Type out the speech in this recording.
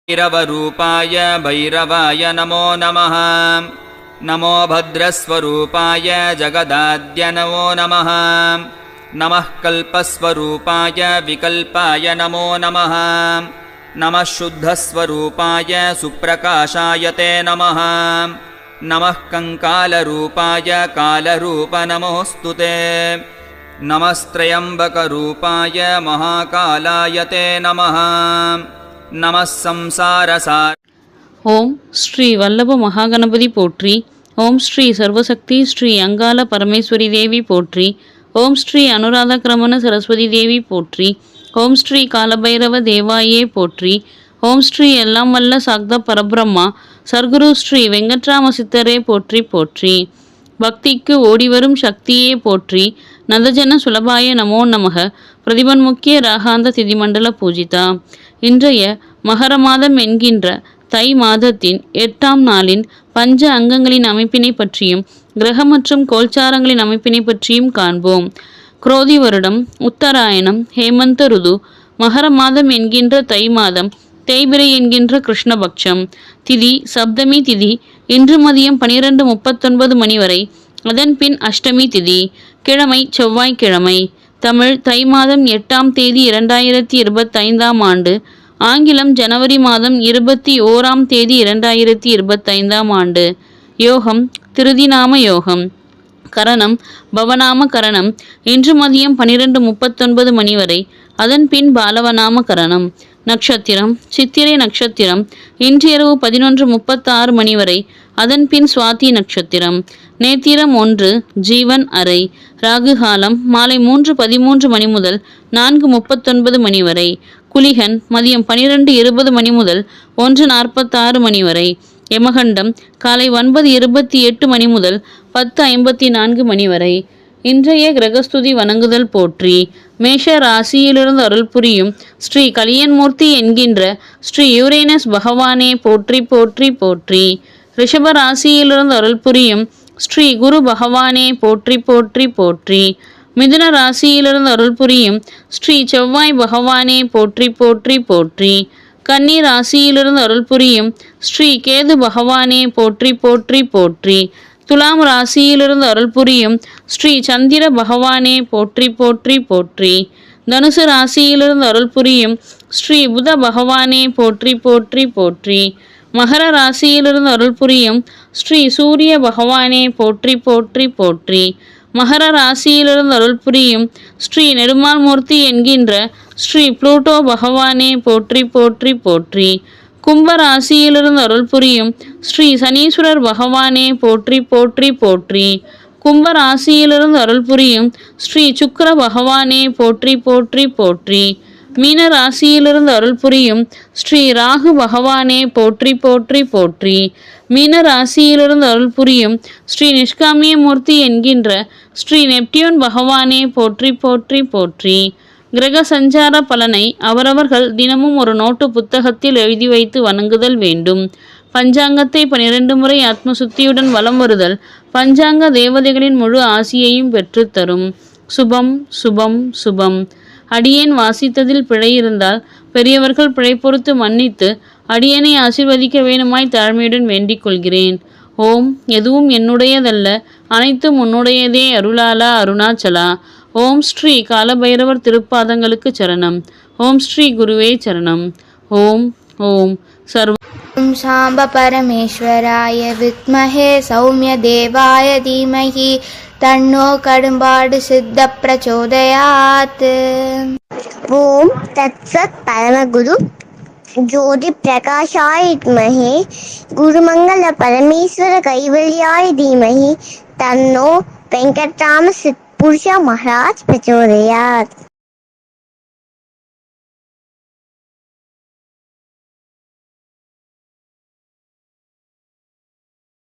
भैरवरूपाय भैरवाय नमो नमः। नमो भद्रस्वरूपाय जगदाद्य नमो नमः। नमः कल्पस्वरूपाय विकल्पाय नमो नमः। नमः शुद्धस्वरूपाय सुप्रकाशाय ते नमः। नमः कंकालरूपाय कालरूप नमोऽस्तु ते। नमस्त्रयम्बकरूपाय महाकालाय ते नमः। नमः संसारसार। ஓம் ஸ்ரீ வல்லப மகாகணபதி போற்றி. ஓம் ஸ்ரீ சர்வசக்தி ஸ்ரீ அங்காள பரமேஸ்வரி தேவி போற்றி. ஓம் ஸ்ரீ அனுராத கிரமண சரஸ்வதி தேவி போற்றி. ஓம் ஸ்ரீ காலபைரவ தேவாயே போற்றி. ஓம் ஸ்ரீ எல்லாம் வல்ல சாக்த பரபிரம்மா சர்க்குரு ஸ்ரீ வெங்கட்ராம சித்தரே போற்றி போற்றி. பக்திக்கு ஓடிவரும் சக்தியே போற்றி. நந்தஜன சுலபாய நமோ நமக. பிரதிபன்முக்கிய ராகாந்த திதிமண்டல பூஜிதா. இன்றைய மகர மாதம் என்கின்ற தை மாதத்தின் 8ஆம் நாளின் பஞ்ச அங்கங்களின் அமைப்பினை பற்றியும் கிரக மற்றும் கோல்சாரங்களின் அமைப்பினை பற்றியும் காண்போம். குரோதி வருடம் உத்தராயணம் ஹேமந்த ருது மகர மாதம் என்கின்ற தை மாதம் தேய்பிரை என்கின்ற கிருஷ்ணபக்ஷம் திதி சப்தமி திதி இன்று மதியம் 12:39 மணி வரை. அதன் பின் அஷ்டமி திதி கிழமை செவ்வாய்க்கிழமை. தமிழ் தை மாதம் 8ஆம் தேதி 2025ஆம் ஆண்டு. ஆங்கிலம் ஜனவரி மாதம் 21ஆம் தேதி 2025ஆம் ஆண்டு. யோகம் திருதிநாம யோகம். கரணம் பவநாம கரணம் இன்று மதியம் 12:39 மணி வரை. அதன் பின் பாலவநாம கரணம். நட்சத்திரம் சித்திரை நட்சத்திரம் இன்று இரவு 11:36 மணி வரை. அதன் பின் சுவாதி நட்சத்திரம். நேத்திரம் 1 ஜீவன் அறை. ராகு காலம் மாலை 3:13 மணி முதல் 4:39 மணி வரை. குளிகன் மதியம் 12:20 மணி முதல் 1:46 மணி வரை. யமகண்டம் காலை 9:28 மணி முதல் 10:54 மணி வரை. இன்றைய கிரகஸ்துதி வணங்குதல் போற்றி. மேஷ ராசியிலிருந்து அருள் புரியும் ஸ்ரீ கலியன்மூர்த்தி என்கின்ற ஸ்ரீ யூரேனஸ் பகவானே போற்றி போற்றி போற்றி. ரிஷப ராசியிலிருந்து அருள் புரியும் ஸ்ரீ குரு பகவானே போற்றி போற்றி போற்றி. மிதுன ராசியிலிருந்து அருள் புரியும் ஸ்ரீ செவ்வாய் பகவானே போற்றி போற்றி போற்றி. கன்னி ராசியிலிருந்து அருள் புரியும் ஸ்ரீ கேது பகவானே போற்றி போற்றி போற்றி. துலாம் ராசியிலிருந்து அருள் புரியும் ஸ்ரீ சந்திர பகவானே போற்றி போற்றி போற்றி. தனுசு ராசியிலிருந்து அருள் புரியும் ஸ்ரீ புத பகவானே போற்றி போற்றி போற்றி. மகர ராசியிலிருந்து அருள் புரியும் ஸ்ரீ சூரிய பகவானே போற்றி போற்றி போற்றி. மகர ராசியிலிருந்து அருள் புரியும் ஸ்ரீ நெடுமால் மூர்த்தி என்கின்ற ஸ்ரீ புளூட்டோ பகவானே போற்றி போற்றி போற்றி. கும்ப ராசியிலிருந்து அருள் புரியும் ஸ்ரீ சனீஸ்வரர் பகவானே போற்றி போற்றி போற்றி. கும்ப ராசியிலிருந்து அருள் புரியும் ஸ்ரீ சுக்கிர பகவானே போற்றி போற்றி போற்றி. மீன ராசியிலிருந்து அருள் புரியும் ஸ்ரீ ராகு பகவானே போற்றி போற்றி போற்றி. மீன ராசியிலிருந்து அருள் புரியும் ஸ்ரீ நிஷ்காமிய மூர்த்தி என்கின்ற ஸ்ரீ நெப்டியூன் பகவானே போற்றி போற்றி போற்றி. கிரக சஞ்சார பலனை அவரவர்கள் தினமும் ஒரு நோட்டு புத்தகத்தில் எழுதி வைத்து வணங்குதல் வேண்டும். பஞ்சாங்கத்தை 12 முறை ஆத்மசுத்தியுடன் வலம் வருதல் பஞ்சாங்க தேவதைகளின் முழு ஆசியையும் பெற்றுத்தரும். சுபம் சுபம் சுபம். அடியேன் வாசித்ததில் பிழை இருந்தால் பெரியவர்கள் பிழை பொறுத்து மன்னித்து அடியேனை ஆசீர்வதிக்க வேணுமாய் தாழ்மையுடன் வேண்டிக் கொள்கிறேன். ஓம் எதுவும் என்னுடையதல்ல அனைத்தும் உன்னுடையதே அருளாலா அருணாச்சலா. ஓம் ஸ்ரீ காலபைரவர் திருப்பாதங்களுக்கு சரணம். ஓம் ஸ்ரீ குருவே சரணம். ஓம் ஓம் சர்வ சாம்ப பரமேஸ்வராய வித்மஹே சௌமிய தேவாய தீமஹி தன்னோ கடும்பாடு சித்த பிரச்சோதயாத். ஓம் தத்சத் பரமகுரு ஜோதி பிரகாஷாய வித்மஹே குருமங்கள பரமேஸ்வர கைவல்யாய தீமஹி தன்னோ வெங்கட்ராம சித் புருஷ மகாராஜ் பிரச்சோதயாத்.